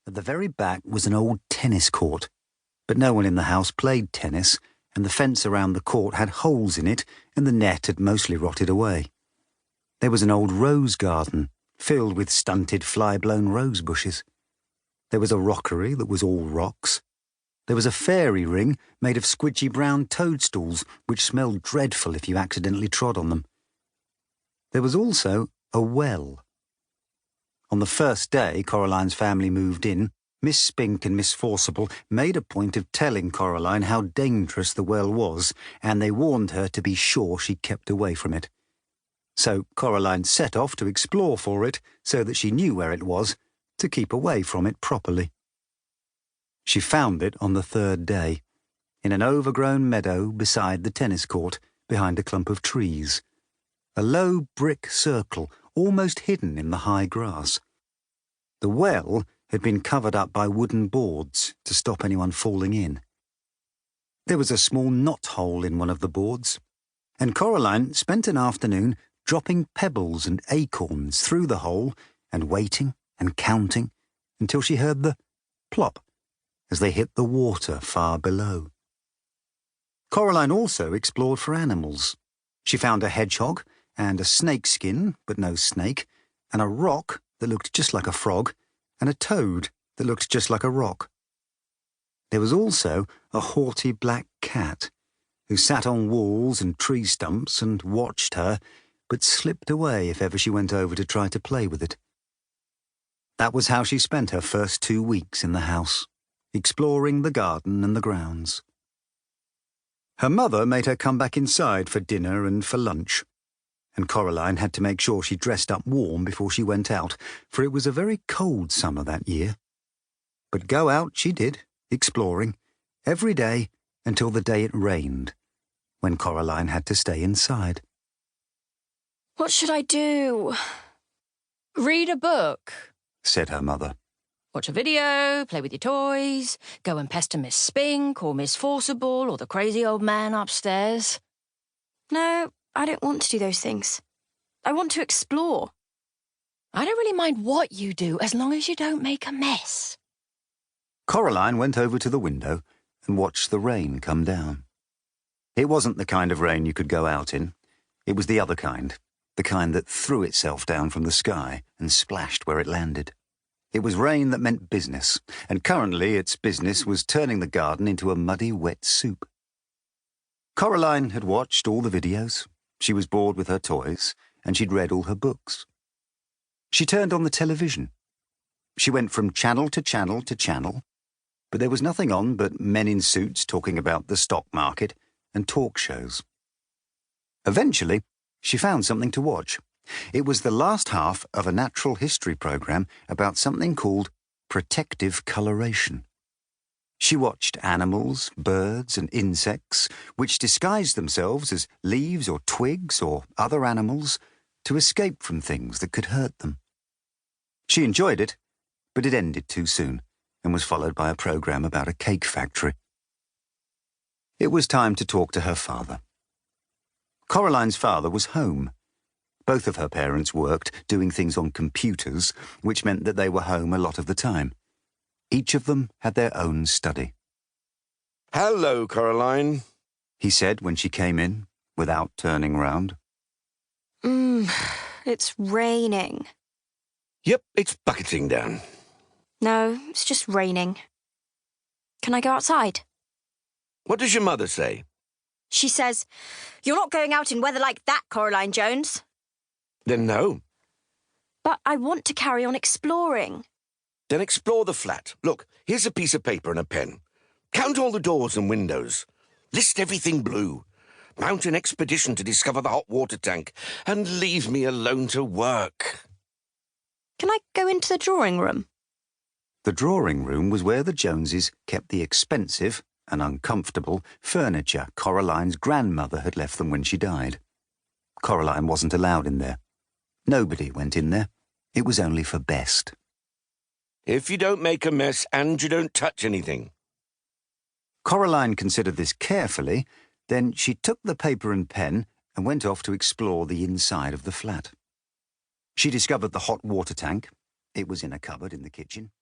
At the very back was an old tennis court, but no one in the house played tennis, and the fence around the court had holes in it, and the net had mostly rotted away. There was an old rose garden, filled with stunted, fly-blown rose bushes. There was a rockery that was all rocks. There was a fairy ring made of squidgy brown toadstools, which smelled dreadful if you accidentally trod on them. There was also a well. On the first day Coraline's family moved in, Miss Spink and Miss Forcible made a point of telling Coraline how dangerous the well was, and they warned her to be sure she kept away from it. So Coraline set off to explore for it, so that she knew where it was, to keep away from it properly. She found it on the third day, in an overgrown meadow beside the tennis court, behind a clump of trees. A low brick circle, almost hidden in the high grass. The well had been covered up by wooden boards to stop anyone falling in. There was a small knot-hole in one of the boards, and Coraline spent an afternoon dropping pebbles and acorns through the hole and waiting and counting until she heard the plop as they hit the water far below. Coraline also explored for animals. She found a hedgehog and a snake skin, but no snake, and a rock that looked just like a frog, and a toad that looked just like a rock. There was also a haughty black cat, who sat on walls and tree stumps and watched her, but slipped away if ever she went over to try to play with it. That was how she spent her first 2 weeks in the house, exploring the garden and the grounds. Her mother made her come back inside for dinner and for lunch, and Coraline had to make sure she dressed up warm before she went out, for it was a very cold summer that year. But go out she did, exploring, every day until the day it rained, when Coraline had to stay inside. What should I do? Read a book, said her mother. Watch a video, play with your toys, go and pester Miss Spink or Miss Forcible or the crazy old man upstairs. No, I don't want to do those things. I want to explore. I don't really mind what you do as long as you don't make a mess. Coraline went over to the window and watched the rain come down. It wasn't the kind of rain you could go out in. It was the other kind, the kind that threw itself down from the sky and splashed where it landed. It was rain that meant business, and currently its business was turning the garden into a muddy, wet soup. Coraline had watched all the videos. She was bored with her toys, and she'd read all her books. She turned on the television. She went from channel to channel to channel, but there was nothing on but men in suits talking about the stock market and talk shows. Eventually, she found something to watch. It was the last half of a natural history program about something called protective coloration. She watched animals, birds, and insects, which disguised themselves as leaves or twigs or other animals to escape from things that could hurt them. She enjoyed it, but it ended too soon and was followed by a program about a cake factory. It was time to talk to her father. Coraline's father was home. Both of her parents worked, doing things on computers, which meant that they were home a lot of the time. Each of them had their own study. "Hello, Coraline," he said when she came in, without turning round. It's raining. "Yep, it's bucketing down." No, it's just raining. Can I go outside? "What does your mother say?" She says, "You're not going out in weather like that, Coraline Jones." "Then no." But I want to carry on exploring. "Then explore the flat. Look, here's a piece of paper and a pen. Count all the doors and windows. List everything blue. Mount an expedition to discover the hot water tank, and leave me alone to work." Can I go into the drawing room? The drawing room was where the Joneses kept the expensive and uncomfortable furniture Coraline's grandmother had left them when she died. Coraline wasn't allowed in there. Nobody went in there. It was only for best. "If you don't make a mess and you don't touch anything." Coraline considered this carefully, then she took the paper and pen and went off to explore the inside of the flat. She discovered the hot water tank. It was in a cupboard in the kitchen.